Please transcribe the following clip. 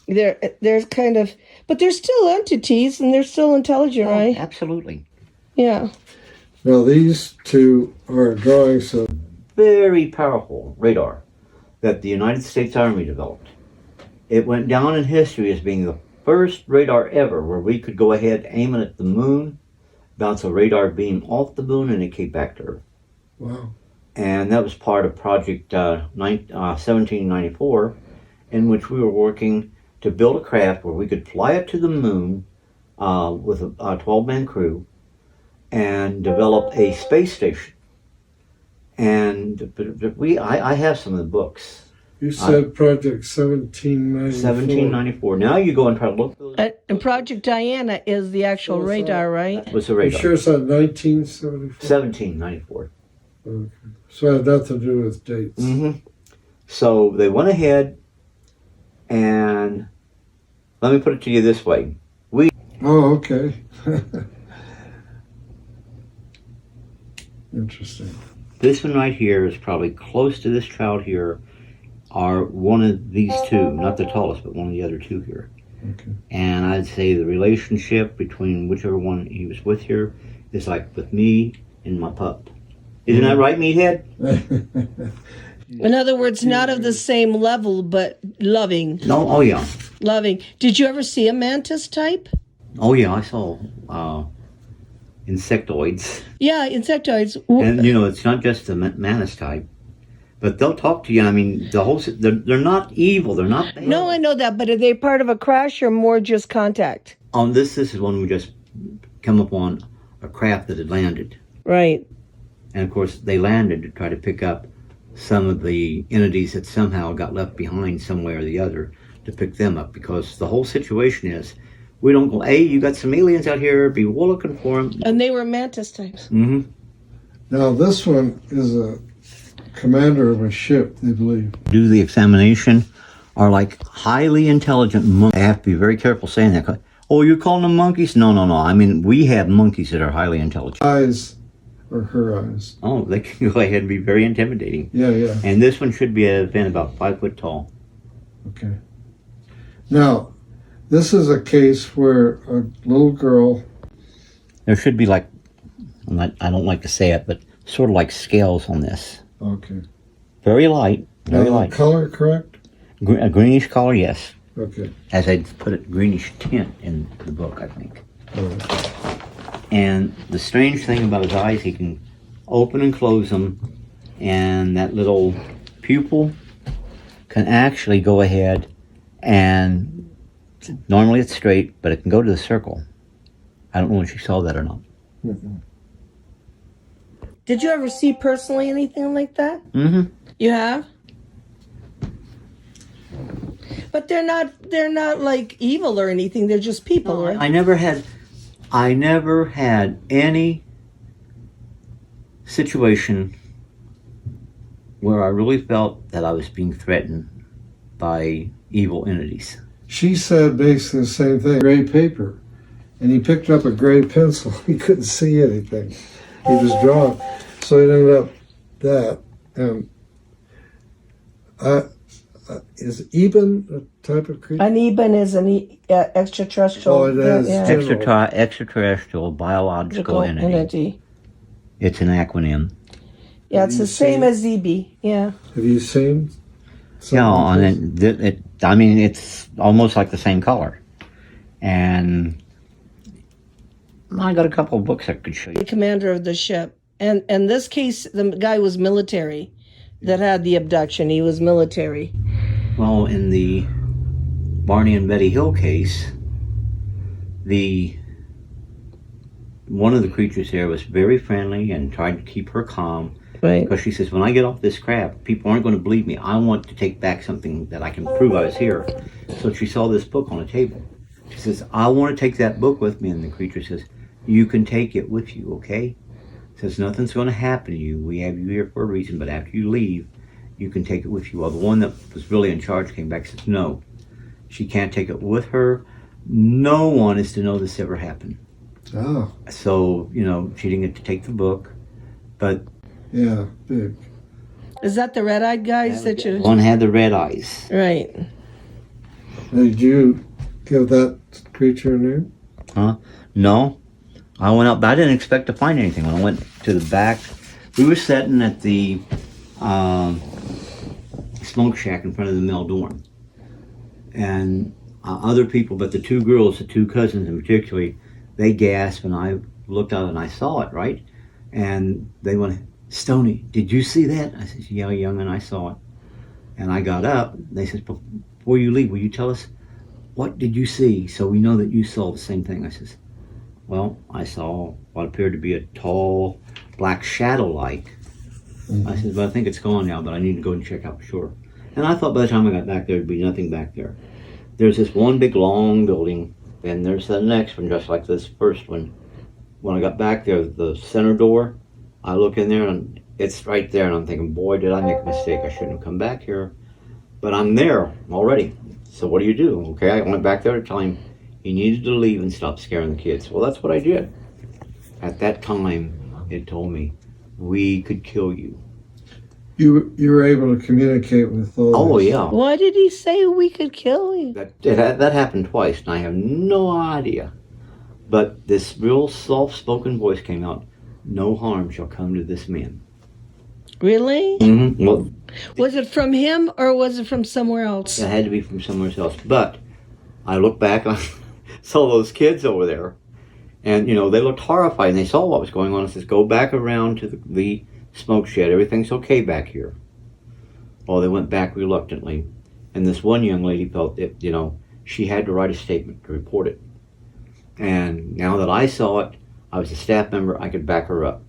They're kind of, but they're still entities and they're still intelligent, right? Absolutely. Yeah. Now these two are drawings of Very powerful radar that the United States Army developed. It went down in history as being the first radar ever where we could go ahead, aim it at the moon, bounce a radar beam off the moon, and it came back to Earth. wow. And that was part of Project 1794, in which we were working to build a craft where we could fly it to the moon with a 12-man crew and develop a space station. And I have some of the books. You said Project 1794. 1794. Now you go and try to look those. And Project Diana is the actual radar, right? That was the You radar. sure it's not 1974? 1794. Okay. So it had nothing to do with dates. Mm-hmm. So they went ahead and let me put it to you this way. Oh, okay. Interesting. This one right here is probably close to this child here, are one of these two, not the tallest, but one of the other two here. Okay. And I'd say the relationship between whichever one he was with here is like with me and my pup. Isn't that right, Meathead? In other words, not of the same level, but loving. No, oh yeah. Loving. Did you ever see a mantis type? Oh yeah, I saw insectoids. Yeah, insectoids. And you know, it's not just the mantis type, but they'll talk to you. I mean, they're not evil. They're not bad. No, I know that, but are they part of a crash or more just contact? This is when we just come upon a craft that had landed. Right. And of course, they landed to try to pick up some of the entities that somehow got left behind some way or the other to pick them up, because the whole situation is, we don't go, hey, you got some aliens out here, be looking for them. And they were mantis types. Mm-hmm. Now this one is a commander of a ship, they believe. Do the examination are like highly intelligent monkeys. I have to be very careful saying that. Oh, you're calling them monkeys? No. I mean, we have monkeys that are highly intelligent. Eyes or her eyes. Oh, they can go ahead and be very intimidating. Yeah. And this one should have been about 5 foot tall. Okay. Now, this is a case where a little girl. There should be like, I don't like to say it, but sort of like scales on this. Okay. Very light, very light. Color correct? A greenish color, yes. Okay. As I put it, greenish tint in the book, I think. All right. And the strange thing about his eyes, he can open and close them, and that little pupil can actually go ahead and, normally it's straight, but it can go to the circle. I don't know if you saw that or not. Mm-hmm. Did you ever see personally anything like that? Mm-hmm. You have? But they're not like evil or anything. They're just people, right? I never had any situation where I really felt that I was being threatened by evil entities. She said basically the same thing. Gray paper. And he picked up a gray pencil. He couldn't see anything. He was drawing. So it ended up that. And is Eben a type of creature? An Eben is an extraterrestrial. Oh, it is. Yeah. Extraterrestrial biological entity. It's an acronym. Yeah, it's the same as ZB. Yeah. Have you seen? Yeah, and it's almost like the same color. And I got a couple of books I could show you. The commander of the ship. And in this case, the guy was military that had the abduction. He was military. Well, in the Barney and Betty Hill case, one of the creatures there was very friendly and tried to keep her calm. Right. Because she says, when I get off this craft, people aren't going to believe me. I want to take back something that I can prove I was here. So she saw this book on a table. She says, I want to take that book with me. And the creature says, you can take it with you, okay? Says, nothing's going to happen to you. We have you here for a reason, but after you leave, you can take it with you. Well, the one that was really in charge came back and says, no, she can't take it with her. No one is to know this ever happened. Oh. So, she didn't get to take the book, but... Yeah, big. Is that the red-eyed guys that you... One had the red eyes. Right. Did you give that creature a name? No. I went up, but I didn't expect to find anything. When I went to the back, we were sitting at the smoke shack in front of the mill dorm. And other people, but the two girls, the two cousins in particular, they gasped, and I looked out and I saw it, right? And they went, Stoney, did you see that? I said, yeah, young, and I saw it. And I got up. They said, before you leave, will you tell us, what did you see? So we know that you saw the same thing. I says, well, I saw what appeared to be a tall, black shadow-like. I said, well, I think it's gone now, but I need to go and check out for sure. And I thought by the time I got back there, there'd be nothing back there. There's this one big, long building, and there's the next one, just like this first one. When I got back there, the center door, I look in there, and it's right there, and I'm thinking, boy, did I make a mistake. I shouldn't have come back here. But I'm there already. So what do you do? Okay, I went back there to tell him he needed to leave and stop scaring the kids. Well, that's what I did. At that time, it told me, we could kill you. You were able to communicate with all Oh, this. yeah. Why did he say we could kill you? That happened twice, and I have no idea. But this real soft-spoken voice came out, no harm shall come to this man. Really? Mm-hmm. Well, Was it from him or was it from somewhere else? it had to be from somewhere else. But I looked back and I saw those kids over there. And, you know, they looked horrified, and they saw what was going on. I says, go back around to the smoke shed. Everything's okay back here. Well, they went back reluctantly. And this one young lady felt that, you know, she had to write a statement to report it. And now that I saw it, I was a staff member, I could back her up.